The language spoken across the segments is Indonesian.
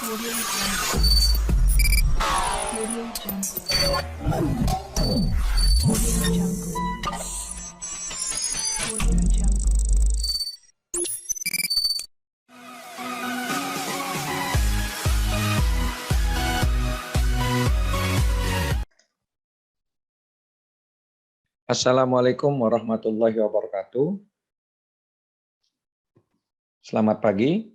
Audio Jungle. Audio Jungle. Audio Jungle. Audio Jungle. Assalamualaikum warahmatullahi wabarakatuh. Selamat pagi.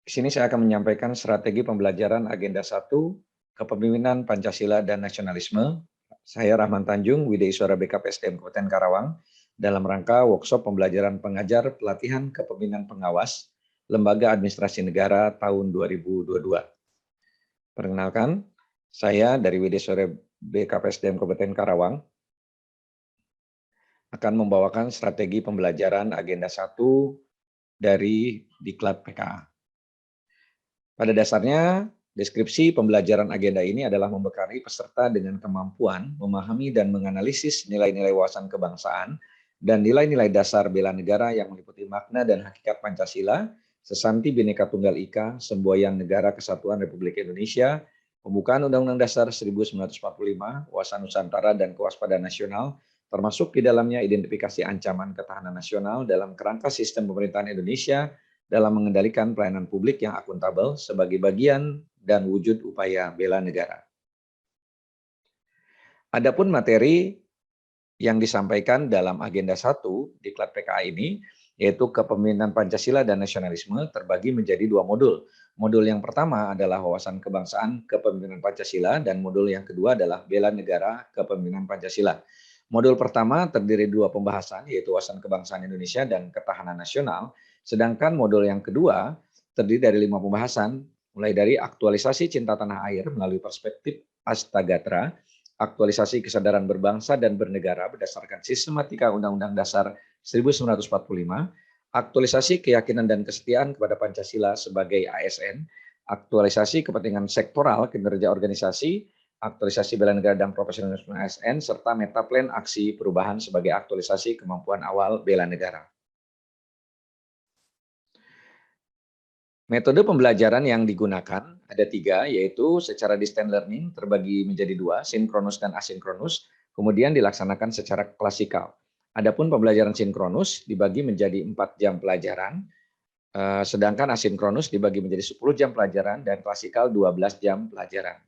Di sini saya akan menyampaikan strategi pembelajaran agenda 1, Kepemimpinan Pancasila dan Nasionalisme. Saya Rahman Tanjung, Widya Iswara BKPSDM Kabupaten Karawang, dalam rangka workshop pembelajaran pengajar pelatihan kepemimpinan pengawas Lembaga Administrasi Negara tahun 2022. Perkenalkan, saya dari Widya Iswara BKPSDM Kabupaten Karawang akan membawakan strategi pembelajaran agenda 1 dari Diklat PKA. Pada dasarnya, deskripsi pembelajaran agenda ini adalah membekali peserta dengan kemampuan memahami dan menganalisis nilai-nilai wawasan kebangsaan dan nilai-nilai dasar bela negara yang meliputi makna dan hakikat Pancasila, Sesanti Bhinneka Tunggal Ika, Semboyan Negara Kesatuan Republik Indonesia, Pembukaan Undang-Undang Dasar 1945, Wawasan Nusantara dan Kewaspadaan Nasional, termasuk di dalamnya identifikasi ancaman ketahanan nasional dalam kerangka sistem pemerintahan Indonesia dalam mengendalikan pelayanan publik yang akuntabel sebagai bagian dan wujud upaya bela negara. Adapun materi yang disampaikan dalam agenda 1 Diklat PKA ini, yaitu kepemimpinan Pancasila dan nasionalisme, terbagi menjadi 2 modul. Modul yang pertama adalah wawasan kebangsaan kepemimpinan Pancasila dan modul yang kedua adalah bela negara kepemimpinan Pancasila. Modul pertama terdiri 2 pembahasan, yaitu wawasan kebangsaan Indonesia dan ketahanan nasional, sedangkan modul yang kedua terdiri dari 5 pembahasan, mulai dari aktualisasi cinta tanah air melalui perspektif Astagatra, aktualisasi kesadaran berbangsa dan bernegara berdasarkan sistematika Undang-Undang Dasar 1945, aktualisasi keyakinan dan kesetiaan kepada Pancasila sebagai ASN, aktualisasi kepentingan sektoral kinerja organisasi, aktualisasi bela negara dan profesionalisme ASN, serta metaplan aksi perubahan sebagai aktualisasi kemampuan awal bela negara. Metode pembelajaran yang digunakan ada 3, yaitu secara distance learning terbagi menjadi 2, sinkronus dan asinkronus, kemudian dilaksanakan secara klasikal. Adapun pembelajaran sinkronus dibagi menjadi 4 jam pelajaran, sedangkan asinkronus dibagi menjadi 10 jam pelajaran dan klasikal 12 jam pelajaran.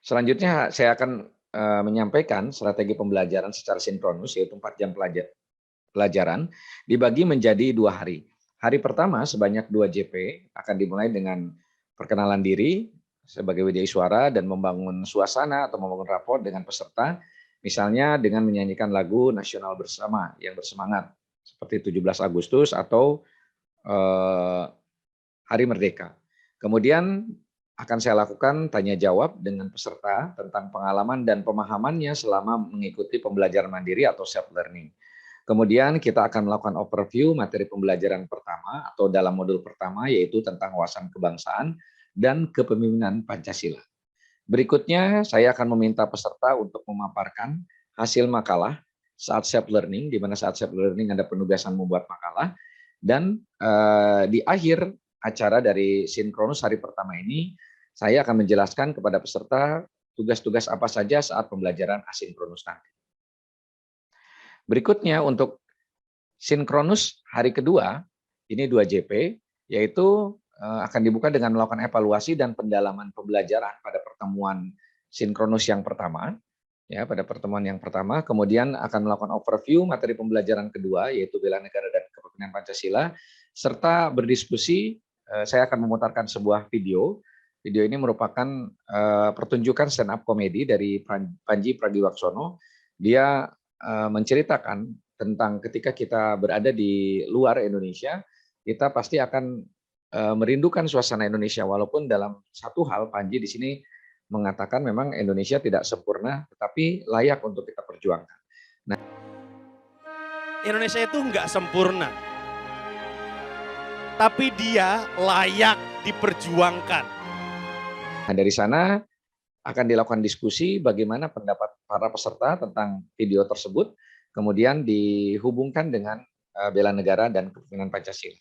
Selanjutnya saya akan menyampaikan strategi pembelajaran secara sinkronus, yaitu 4 jam pelajaran dibagi menjadi 2 hari. Hari pertama sebanyak 2 JP akan dimulai dengan perkenalan diri sebagai Widya Iswara dan membangun suasana atau membangun rapor dengan peserta, misalnya dengan menyanyikan lagu nasional bersama yang bersemangat seperti 17 Agustus atau Hari Merdeka. Kemudian akan saya lakukan tanya jawab dengan peserta tentang pengalaman dan pemahamannya selama mengikuti pembelajaran mandiri atau self learning. Kemudian kita akan melakukan overview materi pembelajaran pertama atau dalam modul pertama, yaitu tentang wawasan kebangsaan dan kepemimpinan Pancasila. Berikutnya saya akan meminta peserta untuk memaparkan hasil makalah saat self learning, di mana saat self learning ada penugasan membuat makalah, dan di akhir acara dari sinkronus hari pertama ini saya akan menjelaskan kepada peserta tugas-tugas apa saja saat pembelajaran asinkronus nanti. Berikutnya untuk sinkronus hari kedua, ini 2 JP, yaitu akan dibuka dengan melakukan evaluasi dan pendalaman pembelajaran pada pertemuan sinkronus yang pertama. Ya, pada pertemuan yang pertama, kemudian akan melakukan overview materi pembelajaran kedua, yaitu bela negara dan kepemimpinan Pancasila, serta berdiskusi. Saya akan memutarkan sebuah video. Video ini merupakan pertunjukan stand up komedi dari Panji Pragiwaksono. Dia menceritakan tentang ketika kita berada di luar Indonesia, kita pasti akan merindukan suasana Indonesia, walaupun dalam satu hal Panji di sini mengatakan memang Indonesia tidak sempurna, tetapi layak untuk kita perjuangkan. Nah, Indonesia itu nggak sempurna, tapi dia layak diperjuangkan. Nah, dari sana akan dilakukan diskusi bagaimana pendapat para peserta tentang video tersebut, kemudian dihubungkan dengan bela negara dan kepemimpinan Pancasila.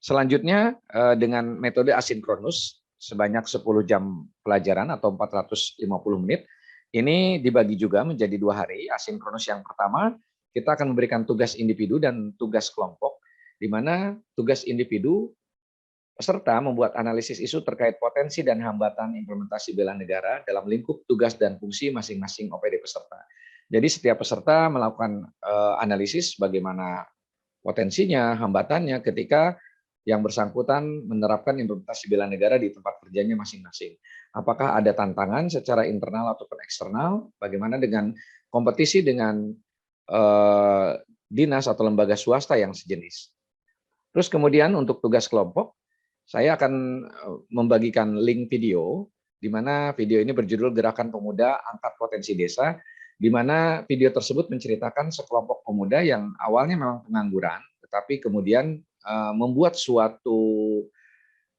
Selanjutnya dengan metode asinkronus sebanyak 10 jam pelajaran atau 450 menit. Ini dibagi juga menjadi 2 hari. Asinkronus yang pertama, kita akan memberikan tugas individu dan tugas kelompok, di mana tugas individu peserta membuat analisis isu terkait potensi dan hambatan implementasi bela negara dalam lingkup tugas dan fungsi masing-masing OPD peserta. Jadi setiap peserta melakukan analisis bagaimana potensinya, hambatannya ketika yang bersangkutan menerapkan implementasi bela negara di tempat kerjanya masing-masing. Apakah ada tantangan secara internal ataupun eksternal? Bagaimana dengan kompetisi dengan dinas atau lembaga swasta yang sejenis? Terus kemudian untuk tugas kelompok, saya akan membagikan link video, di mana video ini berjudul Gerakan Pemuda Angkat Potensi Desa, di mana video tersebut menceritakan sekelompok pemuda yang awalnya memang pengangguran, tetapi kemudian membuat suatu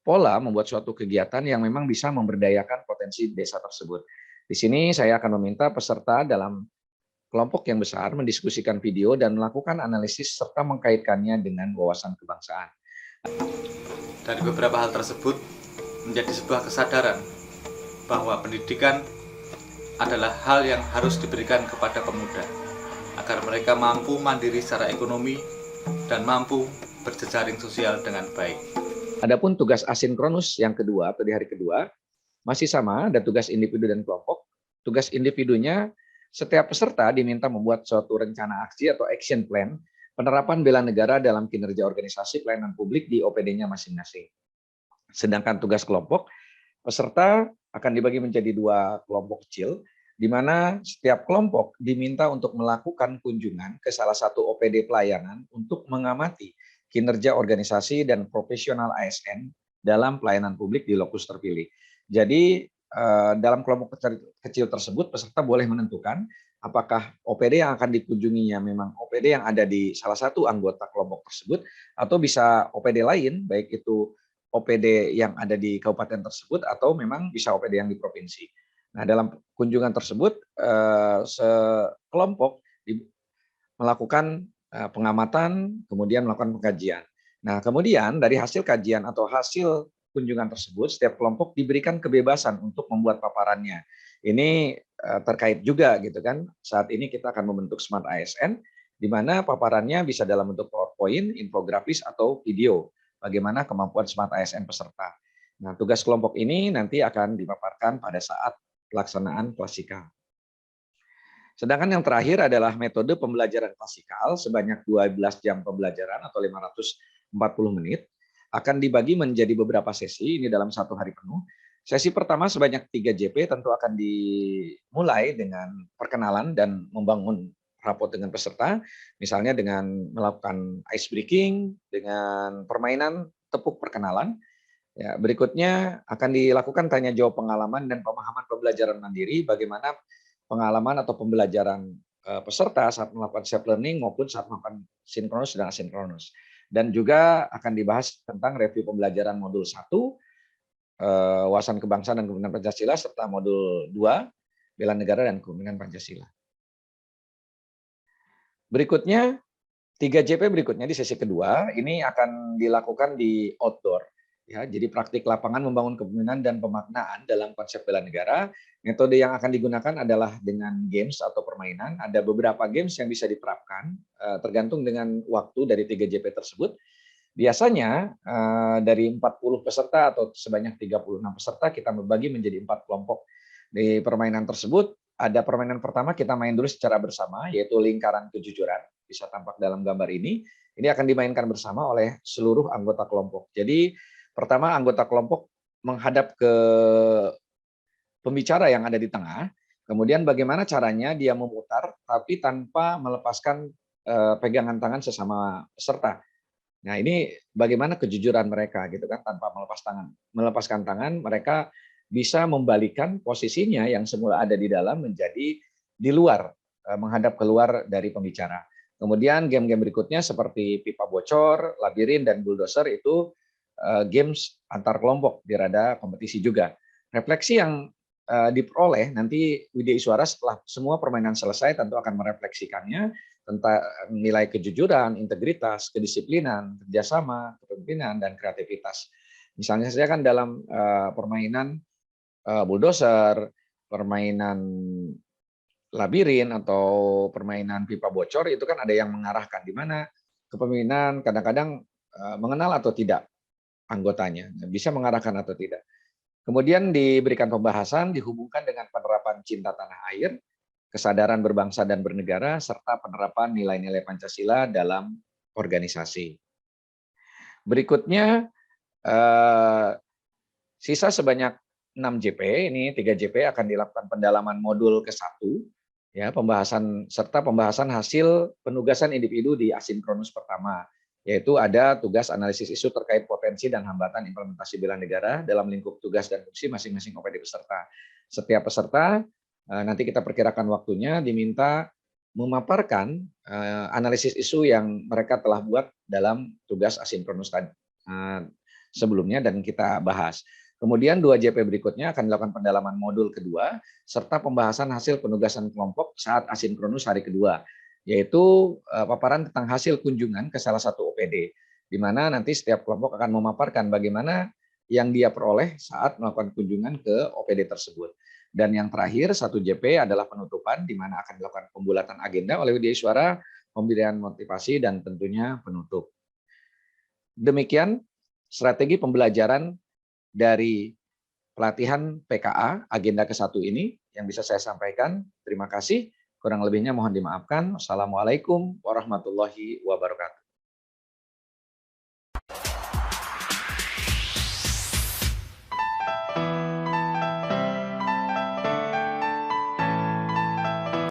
pola, membuat suatu kegiatan yang memang bisa memberdayakan potensi desa tersebut. Di sini saya akan meminta peserta dalam kelompok yang besar mendiskusikan video dan melakukan analisis serta mengkaitkannya dengan wawasan kebangsaan. Dari beberapa hal tersebut menjadi sebuah kesadaran bahwa pendidikan adalah hal yang harus diberikan kepada pemuda agar mereka mampu mandiri secara ekonomi dan mampu berjejaring sosial dengan baik. Adapun tugas asinkronus yang kedua atau di hari kedua masih sama, ada tugas individu dan kelompok. Tugas individunya setiap peserta diminta membuat suatu rencana aksi atau action plan penerapan bela negara dalam kinerja organisasi pelayanan publik di OPD-nya masing-masing. Sedangkan tugas kelompok, peserta akan dibagi menjadi 2 kelompok kecil, di mana setiap kelompok diminta untuk melakukan kunjungan ke salah satu OPD pelayanan untuk mengamati kinerja organisasi dan profesional ASN dalam pelayanan publik di lokus terpilih. Jadi dalam kelompok kecil tersebut peserta boleh menentukan apakah OPD yang akan dikunjunginya memang OPD yang ada di salah satu anggota kelompok tersebut atau bisa OPD lain, baik itu OPD yang ada di kabupaten tersebut atau memang bisa OPD yang di provinsi. Nah, dalam kunjungan tersebut sekelompok melakukan pengamatan, kemudian melakukan pengkajian. Nah, kemudian dari hasil kajian atau hasil kunjungan tersebut, setiap kelompok diberikan kebebasan untuk membuat paparannya. Ini terkait juga gitu kan. Saat ini kita akan membentuk Smart ASN, di mana paparannya bisa dalam bentuk PowerPoint, infografis atau video. Bagaimana kemampuan Smart ASN peserta. Nah, tugas kelompok ini nanti akan dipaparkan pada saat pelaksanaan klasikal. Sedangkan yang terakhir adalah metode pembelajaran klasikal sebanyak 12 jam pembelajaran atau 540 menit. Akan dibagi menjadi beberapa sesi, ini dalam 1 hari penuh. Sesi pertama sebanyak 3 JP tentu akan dimulai dengan perkenalan dan membangun rapor dengan peserta, misalnya dengan melakukan ice breaking, dengan permainan tepuk perkenalan. Ya, berikutnya akan dilakukan tanya jawab pengalaman dan pemahaman pembelajaran mandiri, bagaimana pengalaman atau pembelajaran peserta saat melakukan self learning maupun saat melakukan sinkronus dan asinkronus. Dan juga akan dibahas tentang review pembelajaran modul 1, wawasan kebangsaan dan kepemimpinan Pancasila, serta modul 2, bela negara dan kepemimpinan Pancasila. Berikutnya, 3 JP berikutnya di sesi kedua, ini akan dilakukan di outdoor. Ya, jadi praktik lapangan membangun kepemimpinan dan pemaknaan dalam konsep bela negara. Metode yang akan digunakan adalah dengan games atau permainan. Ada beberapa games yang bisa diterapkan tergantung dengan waktu dari 3 JP tersebut. Biasanya dari 40 peserta atau sebanyak 36 peserta kita membagi menjadi 4 kelompok. Di permainan tersebut ada permainan pertama kita main dulu secara bersama, yaitu lingkaran kejujuran. Bisa tampak dalam gambar ini. Ini akan dimainkan bersama oleh seluruh anggota kelompok. Jadi pertama, anggota kelompok menghadap ke pembicara yang ada di tengah, kemudian bagaimana caranya dia memutar, tapi tanpa melepaskan pegangan tangan sesama peserta. Nah, ini bagaimana kejujuran mereka, gitu kan, tanpa melepaskan tangan, mereka bisa membalikan posisinya yang semula ada di dalam menjadi di luar, menghadap keluar dari pembicara. Kemudian game-game berikutnya seperti pipa bocor, labirin, dan bulldozer itu games antar kelompok, biar ada kompetisi juga. Refleksi yang diperoleh nanti Widya Iswara setelah semua permainan selesai tentu akan merefleksikannya, tentang nilai kejujuran, integritas, kedisiplinan, kerjasama, kepemimpinan, dan kreativitas. Misalnya saja kan dalam permainan bulldozer, permainan labirin, atau permainan pipa bocor, itu kan ada yang mengarahkan, di mana kepemimpinan kadang-kadang mengenal atau tidak anggotanya, bisa mengarahkan atau tidak. Kemudian diberikan pembahasan dihubungkan dengan penerapan cinta tanah air, kesadaran berbangsa dan bernegara, serta penerapan nilai-nilai Pancasila dalam organisasi. Berikutnya, sisa sebanyak 6 JP, ini 3 JP akan dilakukan pendalaman modul ke-1, ya, serta pembahasan hasil penugasan individu di asinkronus pertama, yaitu ada tugas analisis isu terkait potensi dan hambatan implementasi bela negara dalam lingkup tugas dan fungsi masing-masing OPD peserta. Setiap peserta, nanti kita perkirakan waktunya, diminta memaparkan analisis isu yang mereka telah buat dalam tugas asinkronus sebelumnya dan kita bahas. Kemudian 2 JP berikutnya akan dilakukan pendalaman modul kedua, serta pembahasan hasil penugasan kelompok saat asinkronus hari kedua, yaitu paparan tentang hasil kunjungan ke salah satu OPD, di mana nanti setiap kelompok akan memaparkan bagaimana yang dia peroleh saat melakukan kunjungan ke OPD tersebut. Dan yang terakhir, 1 JP adalah penutupan, di mana akan dilakukan pembulatan agenda oleh Widya Iswara, pemberian motivasi, dan tentunya penutup. Demikian strategi pembelajaran dari pelatihan PKA agenda ke-1 ini yang bisa saya sampaikan. Terima kasih. Kurang lebihnya mohon dimaafkan. Wassalamualaikum warahmatullahi wabarakatuh.